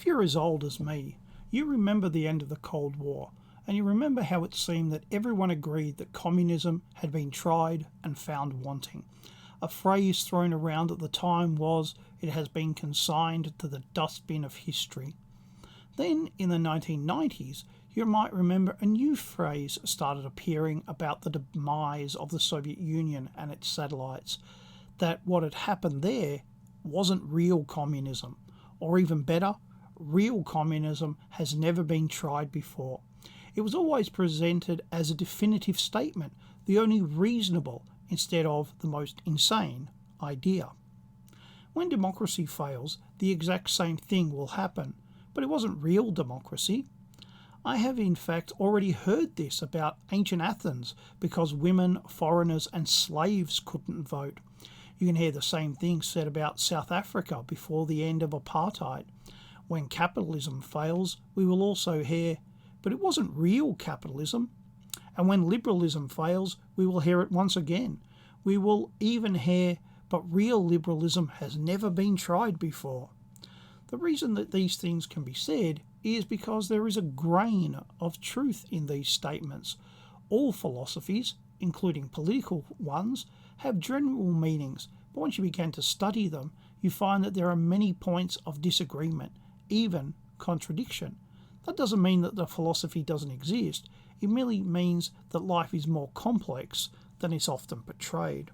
If you're as old as me, you remember the end of the Cold War, and you remember how it seemed that everyone agreed that communism had been tried and found wanting. A phrase thrown around at the time was, "It has been consigned to the dustbin of history." Then, in the 1990s, you might remember a new phrase started appearing about the demise of the Soviet Union and its satellites, that what had happened there wasn't real communism, or even better, real communism has never been tried before. It was always presented as a definitive statement, the only reasonable instead of the most insane idea. When democracy fails, the exact same thing will happen, but it wasn't real democracy. I have in fact already heard this about ancient Athens because women, foreigners and slaves couldn't vote. You can hear the same thing said about South Africa before the end of apartheid. When capitalism fails, we will also hear, "But it wasn't real capitalism." And when liberalism fails, we will hear it once again. We will even hear, "But real liberalism has never been tried before." The reason that these things can be said is because there is a grain of truth in these statements. All philosophies, including political ones, have general meanings, but once you begin to study them, you find that there are many points of disagreement, even contradiction. That doesn't mean that the philosophy doesn't exist. It merely means that life is more complex than is often portrayed.